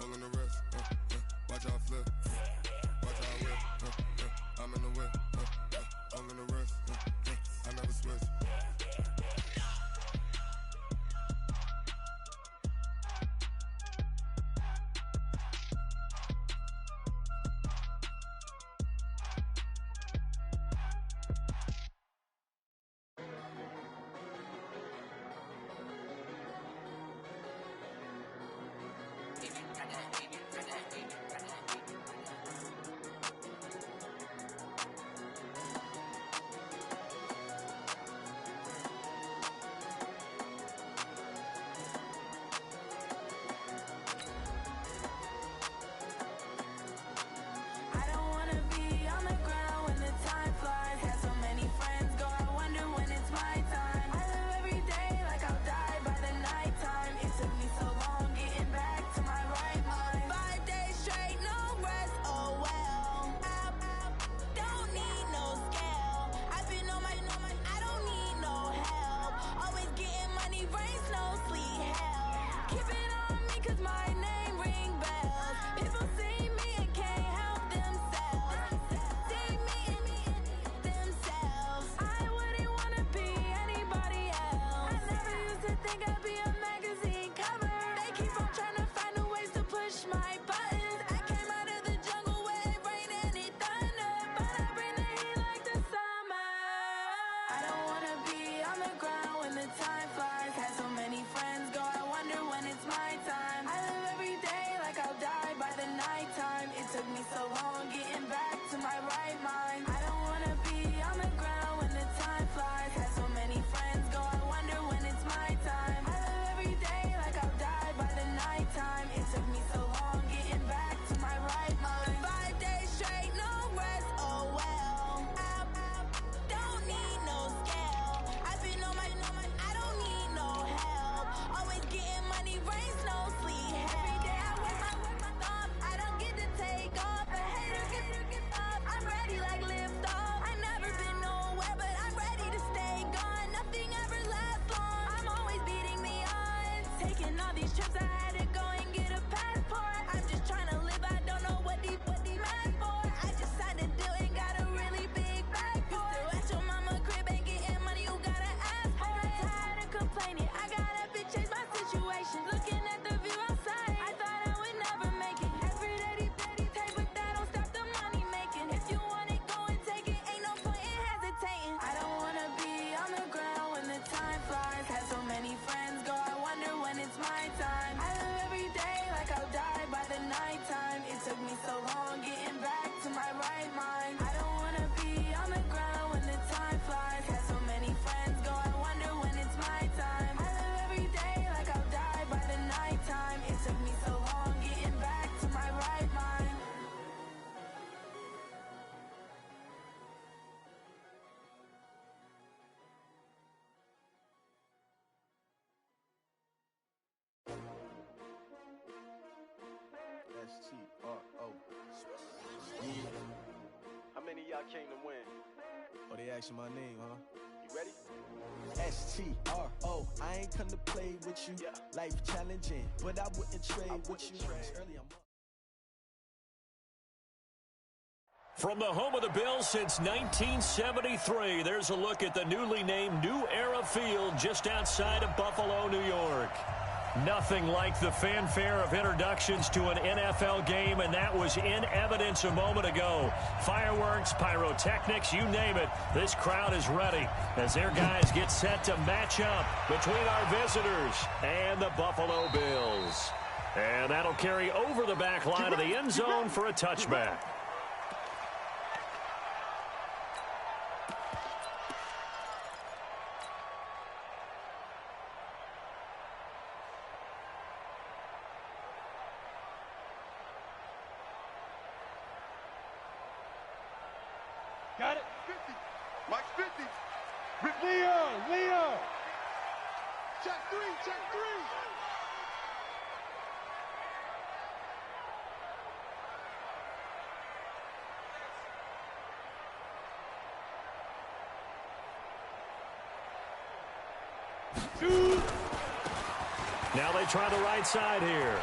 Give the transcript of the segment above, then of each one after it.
all in the wrist. Watch out flip. Watch out whip. I'm in the whip. All in the wrist. I never switch. S-T-R-O. Yeah. How many of y'all came to win? Oh, they asking my name, huh? You ready? S-T-R-O. I ain't come to play with you. Yeah. Life challenging, but I wouldn't trade with you. Early, I'm up. From the home of the Bills since 1973, there's a look at the newly named New Era Field just outside of Buffalo, New York. Nothing like the fanfare of introductions to an NFL game, and that was in evidence a moment ago. Fireworks, pyrotechnics, you name it. This crowd is ready as their guys get set to match up between our visitors and the Buffalo Bills. And that'll carry over the back line of the end zone for a touchback. Got it. 50. Mike's 50. Leo. Check three. Now they try the right side here.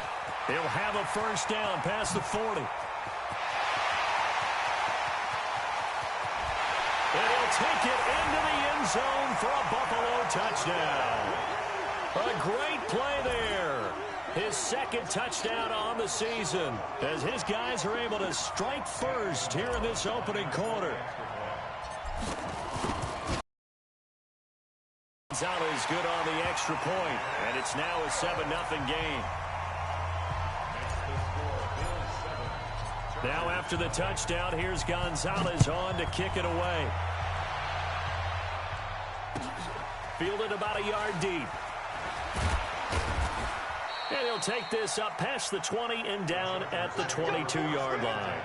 He'll have a first down past the 40. And he'll take it into the end zone for a Buffalo touchdown. A great play there. His second touchdown on the season as his guys are able to strike first here in this opening quarter. Gonzalez good on the extra point, and it's now a 7-0 game. Now after the touchdown, here's Gonzalez on to kick it away. Fielded about a yard deep. And he'll take this up past the 20 and down at the 22-yard line.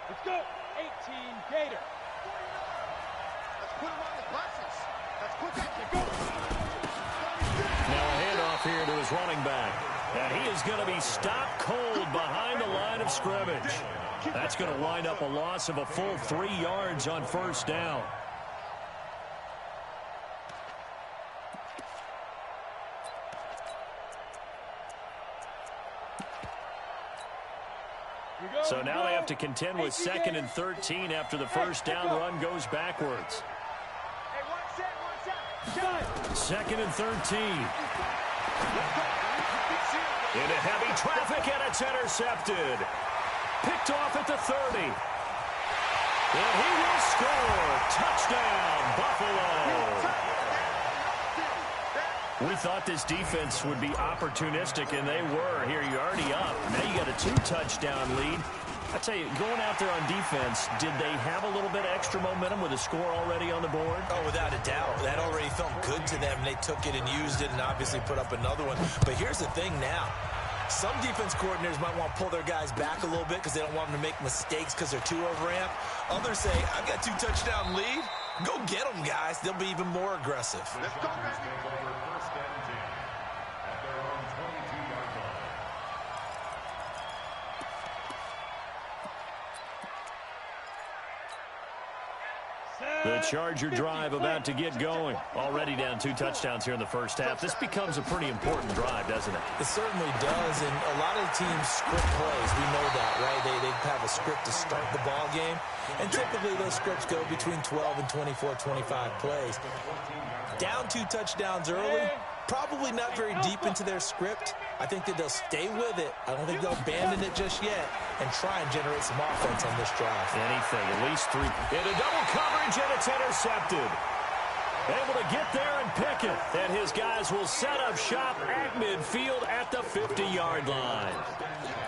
Let's go. 18 Gator. Let's put him on his glasses. Let's put that. Go. Now a handoff here to his running back. And he is going to be stopped cold behind the line of scrimmage. That's going to wind up a loss of a full 3 yards on first down. So now they have to contend with 2nd and 13 after the first down run goes backwards. 2nd and 13. Into heavy traffic, and it's intercepted. Picked off at the 30. And he will score. Touchdown, Buffalo. We thought this defense would be opportunistic, and they were. Here, you're already up. Now you got a 2-touchdown lead. I tell you, going out there on defense, did they have a little bit of extra momentum with a score already on the board? Oh, without a doubt. That already felt good to them. They took it and used it and obviously put up another one. But here's the thing now. Some defense coordinators might want to pull their guys back a little bit because they don't want them to make mistakes because they're too overamped. Others say, I've got 2-touchdown lead. Go get them, guys. They'll be even more aggressive. Let's go, baby. The Charger drive about to get going. Already down 2 touchdowns here in the first half. This becomes a pretty important drive, doesn't it? It certainly does, and a lot of the teams script plays. We know that, right? They have a script to start the ball game, and typically those scripts go between 12 and 24, 25 plays. Down 2 touchdowns early, probably not very deep into their script. I think that they'll stay with it. I don't think they'll abandon it just yet and try and generate some offense on this drive. Anything, at least 3. Into double coverage, and it's intercepted. Able to get there and pick it. And his guys will set up shop at midfield at the 50-yard line.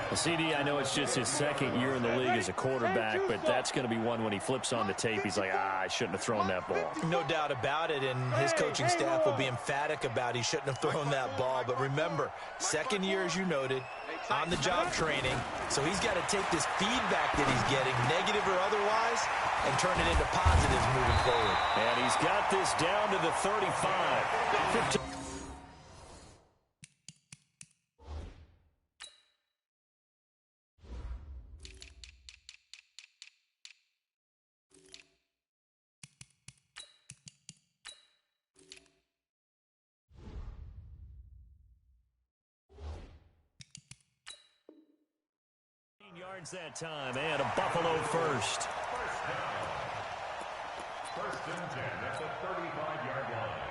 Well, CD, I know it's just his 2nd year in the league as a quarterback, but that's going to be one when he flips on the tape. He's like, I shouldn't have thrown that ball. No doubt about it, and his coaching staff will be emphatic about he shouldn't have thrown that ball. But remember, 2nd year, as you noted, on-the-job training. So he's got to take this feedback that he's getting, negative or otherwise, and turn it into positives moving forward. And he's got this down to the 35. 15. Yards that time, and a Buffalo first. First and 10 at the 35-yard line.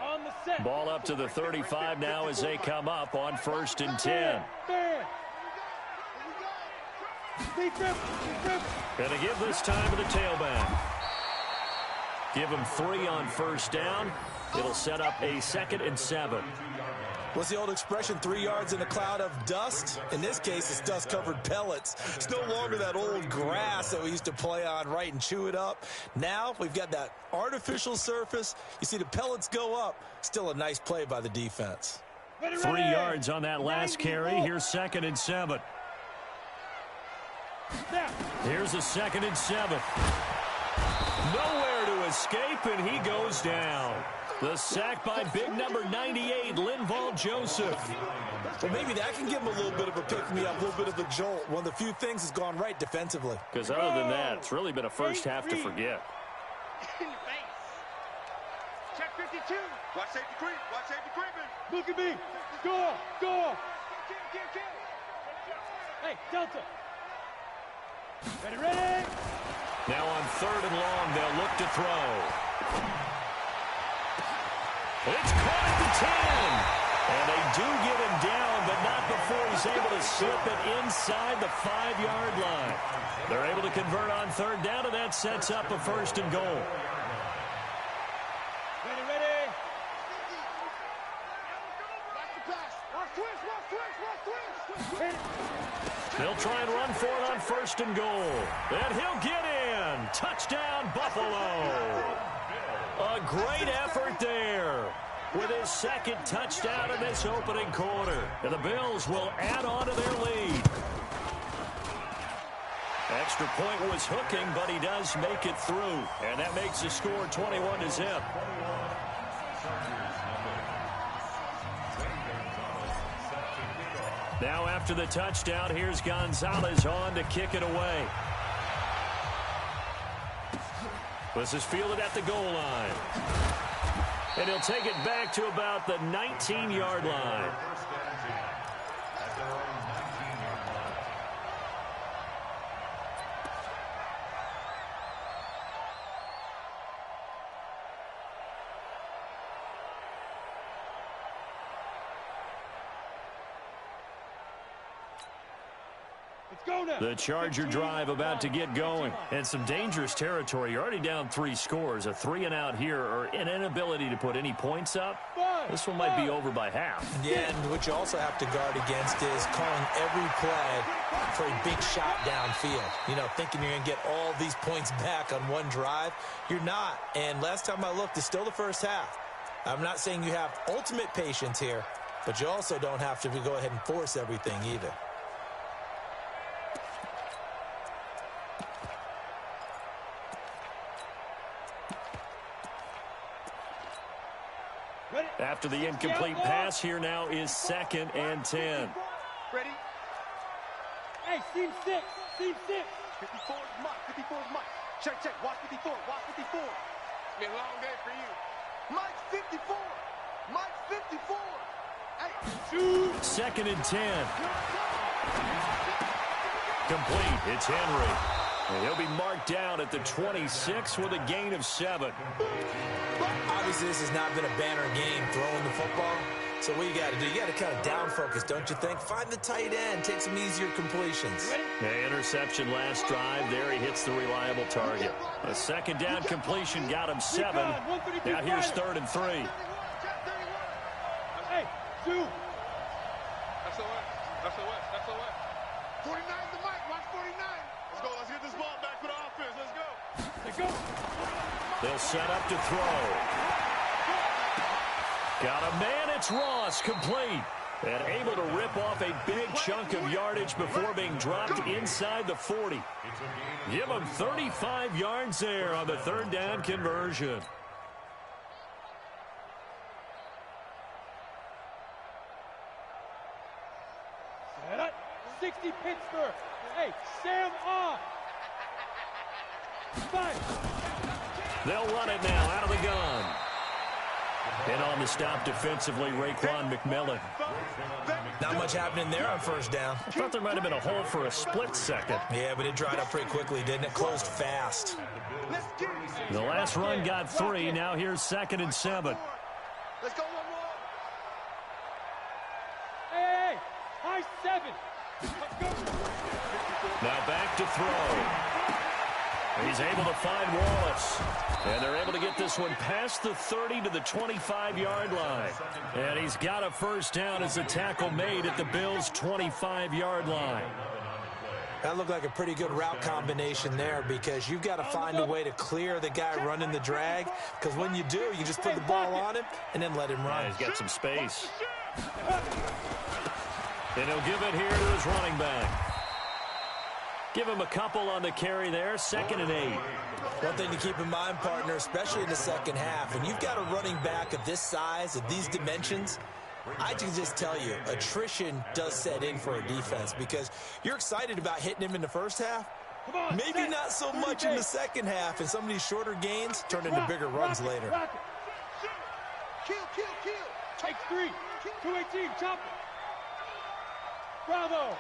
On the set. Ball up to the 35 now as they come up on 1st and 10. Gonna give this time to the tailback. Give him 3 on first down. It'll set up a 2nd and 7. What's the old expression, 3 yards in a cloud of dust? In this case, it's dust-covered pellets. It's no longer that old grass that we used to play on, right, and chew it up. Now we've got that artificial surface. You see the pellets go up. Still a nice play by the defense. 3 yards on that last carry. Here's 2nd and 7. Here's a 2nd and 7. Nowhere to escape, and he goes down. The sack by big number 98, Linval Joseph. Well, maybe that can give him a little bit of a pick-me-up, a little bit of a jolt. One of the few things has gone right defensively. Because other than that, it's really been a first half to forget. Check 52. Watch safety creep. Watch safety creeping. Look at me. Score. Score. Hey, Delta. Ready. Now on 3rd and long, they'll look to throw. It's caught at the 10. And they do get him down, but not before he's able to slip it inside the 5-yard line. They're able to convert on 3rd down, and that sets up a 1st and goal. Ready. Watch the pass. Watch twist. They'll try and run for it on 1st and goal. And he'll get in. Touchdown, Buffalo. A great effort there with his 2nd touchdown in this opening quarter. And the Bills will add on to their lead. Extra point was hooking, but he does make it through. And that makes the score 21-0. Now after the touchdown, here's Gonzalez on to kick it away. This is fielded at the goal line. And he'll take it back to about the 19-yard line. The Charger drive about to get going. And some dangerous territory. You're already down 3 scores. A 3-and-out here, or an inability to put any points up. This one might be over by half. Yeah, and what you also have to guard against is calling every play for a big shot downfield. You know, thinking you're going to get all these points back on one drive. You're not. And last time I looked, it's still the first half. I'm not saying you have ultimate patience here, but you also don't have to go ahead and force everything either. After the incomplete pass, here now is 2nd and 10. Ready? Hey, seam 6. 54 is Mike. Check. Watch 54. It's been a long day for you. Mike's 54. Hey. 2nd and 10. Complete. It's Henry. And he'll be marked down at the 26 with a gain of 7. Obviously, this has not been a banner game throwing the football. So what you got to do, you got to kind of down focus, don't you think? Find the tight end, take some easier completions. The interception last drive. There he hits the reliable target. A 2nd down completion got him 7. Now here's 3rd and 3. Hey, 2. That's the West. 49 to Mike. Watch 49. Let's go. Let's get this ball back for the offense. Let's go. They'll set up to throw. Got a man. It's Ross. Complete. And able to rip off a big chunk of yardage before being dropped inside the 40. Give him 35 yards there on the 3rd down conversion. 60 Pittsburgh. Hey, Sam on. 5. They'll run it now out of the gun. And on the stop defensively, Raekwon McMillan. Not much happening there on 1st down. I thought there might have been a hole for a split second. Yeah, but it dried up pretty quickly, didn't it? Closed fast. The last run got 3. Now here's 2nd and 7. Let's go one more. Hey, high 7. Let's go. Now back to throw. He's able to find Wallace. And they're able to get this one past the 30 to the 25-yard line. And he's got a 1st down as the tackle made at the Bills' 25-yard line. That looked like a pretty good route combination there, because you've got to find a way to clear the guy running the drag, because when you do, you just put the ball on him and then let him run. Yeah, he's got some space. And he'll give it here to his running back. Give him a couple on the carry there, 2nd and 8. One thing to keep in mind, partner, especially in the second half, when you've got a running back of this size, of these dimensions, I can just tell you, attrition does set in for a defense because you're excited about hitting him in the first half. Maybe not so much in the second half, and some of these shorter gains turn into bigger runs later. Kill. Take 3. 218, chop it. Bravo.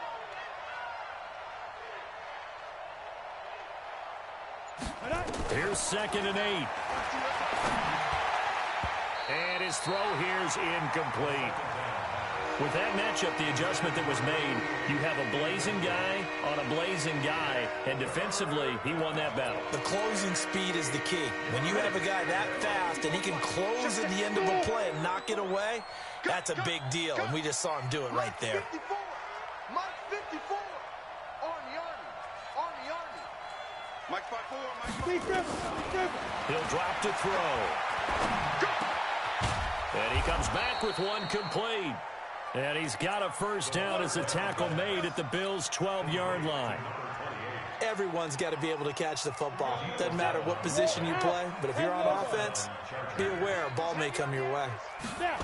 Here's 2nd and 8. And his throw here's incomplete. With that matchup, the adjustment that was made, you have a blazing guy on a blazing guy, and defensively, he won that battle. The closing speed is the key. When you have a guy that fast and he can close at the end of a play and knock it away, that's a big deal, and we just saw him do it right there. Mike 54. Arnie. Mike 54. He'll drop to throw. And he comes back with one complete. And he's got a first down as a tackle made at the Bills' 12-yard line. Everyone's got to be able to catch the football. Doesn't matter what position you play, but if you're on offense, be aware a ball may come your way. Now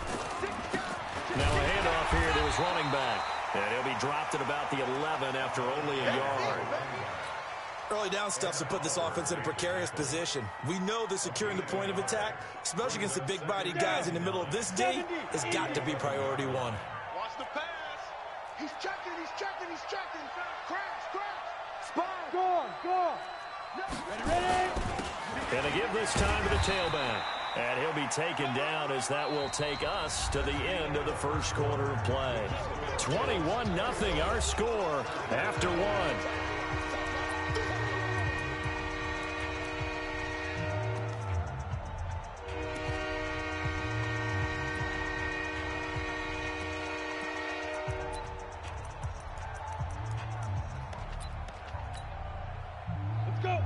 a handoff here to his running back. And he'll be dropped at about the 11 after only a yard. Early down stuff to put this offense in a precarious position. We know that securing the point of attack, especially against the big-bodied guys in the middle of this D, has got to be priority one. Watch the pass. He's checking. Crash. Spine. Go on. Ready. And to give this time to the tailback. And he'll be taken down as that will take us to the end of the first quarter of play. 21-0 our score after one.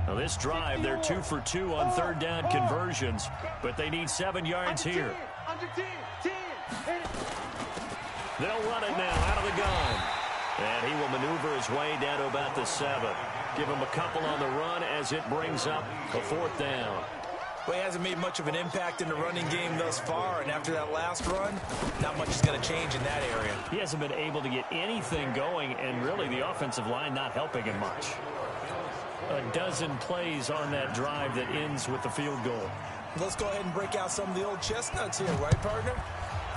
Now this drive, they're 2 for 2 on third down conversions, but they need 7 yards here. Under 10. They'll run it now out of the gun. And he will maneuver his way down to about the 7. Give him a couple on the run as it brings up a 4th down. Well, he hasn't made much of an impact in the running game thus far, and after that last run, not much is going to change in that area. He hasn't been able to get anything going, and really the offensive line not helping him much. A dozen plays on that drive that ends with the field goal. Let's go ahead and break out some of the old chestnuts here, right, partner?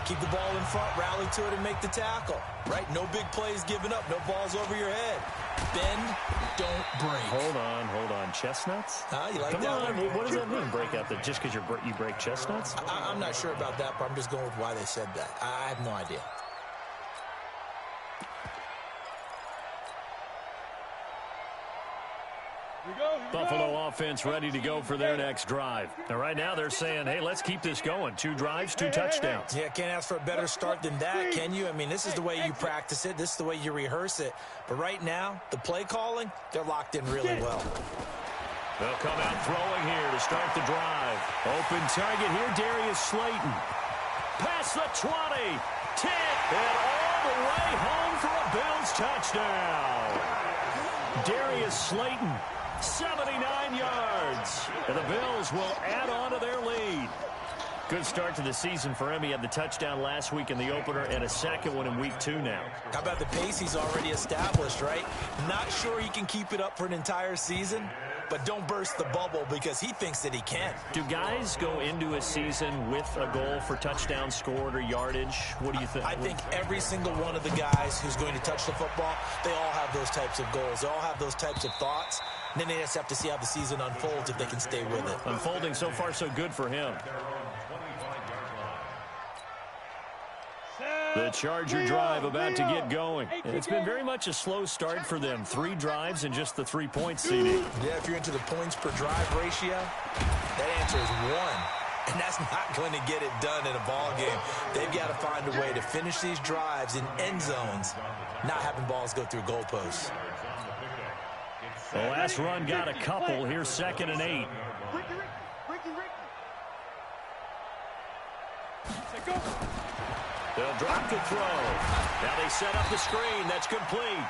Keep the ball in front, rally to it, and make the tackle, right? No big plays given up, no balls over your head. Bend, don't break. Hold on. Chestnuts? You like Come that on. one? What does that mean, break out? Just because you break chestnuts? I'm not sure about that, but I'm just going with why they said that. I have no idea. Buffalo offense ready to go for their next drive. Now, right now they're saying, hey, let's keep this going. 2 drives, 2 touchdowns. Yeah, can't ask for a better start than that, can you? I mean, this is the way you practice it. This is the way you rehearse it. But right now, the play calling, they're locked in really well. They'll come out throwing here to start the drive. Open target here, Darius Slayton. Past the 20, 10, and all the way home for a Bills touchdown. Darius Slayton, 79 yards. And the Bills will add on to their lead. Good start to the season for him. He had the touchdown last week in the opener and a second one in week 2 now. How about the pace he's already established, right? Not sure he can keep it up for an entire season, but don't burst the bubble because he thinks that he can. Do guys go into a season with a goal for touchdowns scored or yardage? What do you think? I think every single one of the guys who's going to touch the football, they all have those types of goals. They all have those types of thoughts. And then they just have to see how the season unfolds if they can stay with it. Unfolding so far so good for him. The Charger drive about to get going. And it's been very much a slow start for them. 3 drives and just the 3 points, CD. Yeah, if you're into the points per drive ratio, that answer is 1. And that's not going to get it done in a ball game. They've got to find a way to finish these drives in end zones, not having balls go through goalposts. The last run got a couple. Here's 2nd and 8. Ricky. Go. They'll drop to throw. Now they set up the screen. That's complete.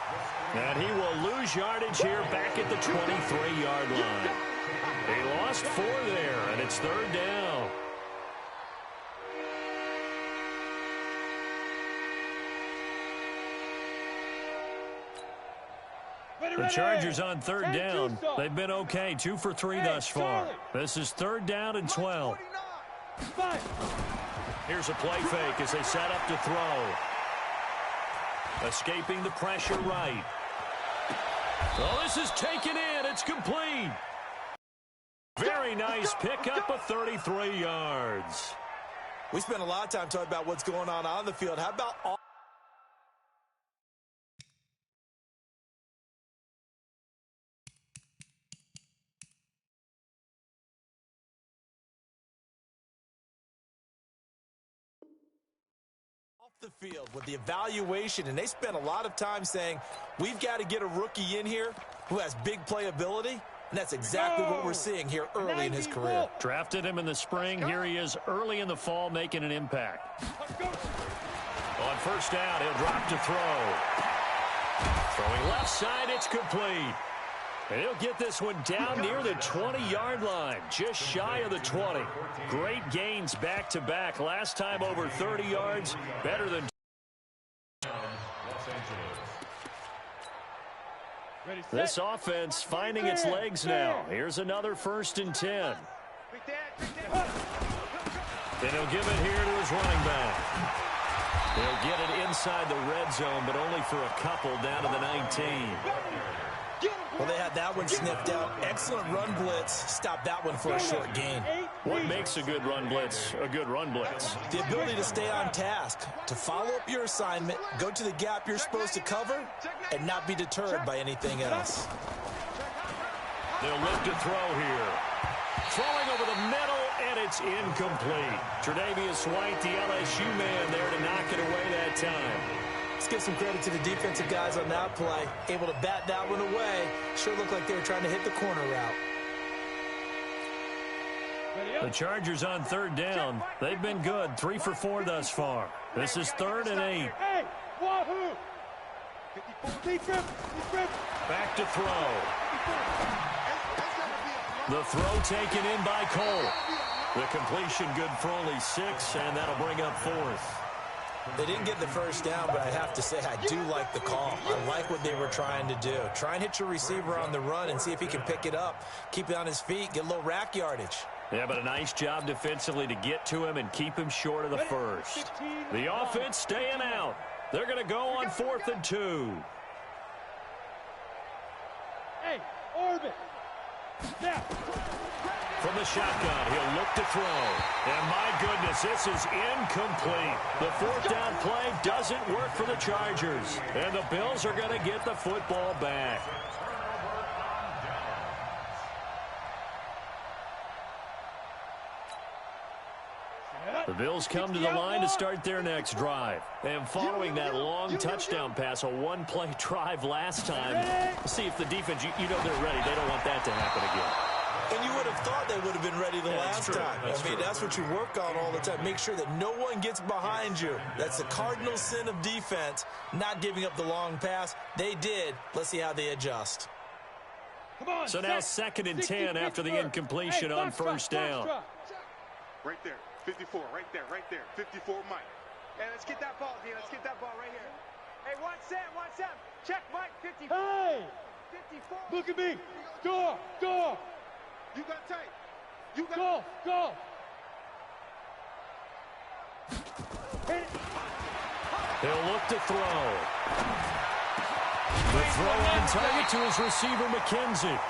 And he will lose yardage here back at the 23-yard line. They lost 4 there, and it's 3rd down. The Chargers on 3rd down. They've been okay, 2 for 3 thus far. This is 3rd down and 12. Here's a play fake as they set up to throw. Escaping the pressure right. Oh, this is taken in. It's complete. Very nice pickup of 33 yards. We spent a lot of time talking about what's going on the field. How about all the field with the evaluation, and they spent a lot of time saying we've got to get a rookie in here who has big playability, and that's exactly what we're seeing here early in his career. Drafted him in the spring. Here he is early in the fall making an impact. On 1st down, he'll drop to throw. Throwing left side, it's complete. And he'll get this one down near the 20-yard line, just shy of the 20. Great gains back-to-back. Last time over 30 yards, better than... This offense finding its legs now. Here's another 1st and 10. Then he'll give it here to his running back. He'll get it inside the red zone, but only for a couple down to the 19. Well, they had that one sniffed out. Excellent run blitz. Stopped that one for a short gain. What makes a good run blitz a good run blitz? The ability to stay on task, to follow up your assignment, go to the gap you're supposed to cover, and not be deterred by anything else. They'll look to throw here. Throwing over the middle, and it's incomplete. Tre'Davious White, the LSU man, there to knock it away that time. Let's give some credit to the defensive guys on that play. Able to bat that one away. Sure looked like they were trying to hit the corner route. The Chargers on 3rd down. They've been good. 3 for 4 thus far. This is 3rd and 8. Back to throw. The throw taken in by Cole. The completion good for only 6, and that'll bring up 4th. They didn't get the 1st down, but I have to say I do like the call. I like what they were trying to do. Try and hit your receiver on the run and see if he can pick it up. Keep it on his feet, get a little rack yardage. Yeah, but a nice job defensively to get to him and keep him short of the 1st. The offense staying out. They're going to go on 4th and 2. Hey, Orbit. Snap. From the shotgun, he'll look to throw. And my goodness, this is incomplete. The 4th down play doesn't work for the Chargers. And the Bills are going to get the football back. The Bills come to the line to start their next drive. And following that long touchdown pass, a one-play drive last time, see if the defense, you know they're ready. They don't want that to happen again. And you would have thought they would have been ready the last time. That's what you work on all the time. Make sure that no one gets behind you. That's the cardinal sin of defense, not giving up the long pass. They did. Let's see how they adjust. So now 2nd and 10 after the incompletion on 1st down. Right there. 54, right there. 54, Mike. Hey, let's get that ball, D. Let's get that ball right here. Hey, 1-7. Check, Mike. 54. Hey! 54. Look at me. Go. You got tight. You got Go. Hit it. He'll look to throw. The throw on target to his receiver, McKenzie.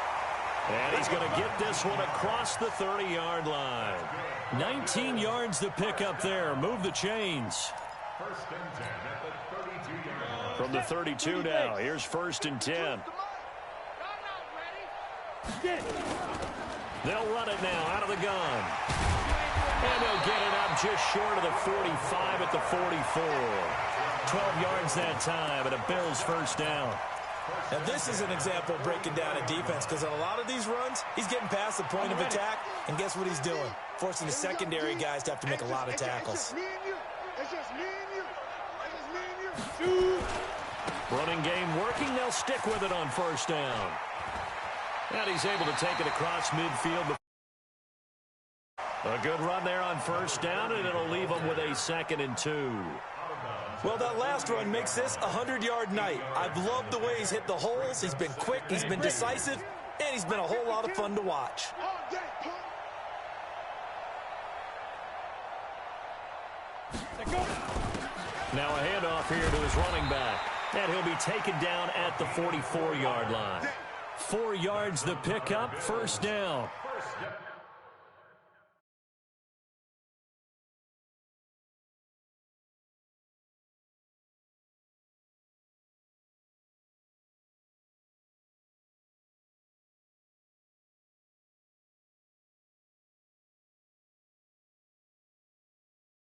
And he's going to get this one across the 30-yard line. 19 yards to pick up there. Move the chains. 1st and 10 at the 32-yard line. From the 32 now, here's 1st and 10. They'll run it now out of the gun. And they'll get it up just short of the 45 at the 44. 12 yards that time, and a Bills 1st down. And this is an example of breaking down a defense, because on a lot of these runs, he's getting past the point of attack, and guess what he's doing? Forcing the secondary guys to have to make a lot of tackles. It's just me and you. Running game working. They'll stick with it on first down. And he's able to take it across midfield. A good run there on first down, and it'll leave him with a 2nd and 2. Well, that last run makes this a 100-yard night. I've loved the way he's hit the holes. He's been quick, he's been decisive, and he's been a whole lot of fun to watch. Now a handoff here to his running back. And he'll be taken down at the 44-yard line. 4 yards the pickup, first down.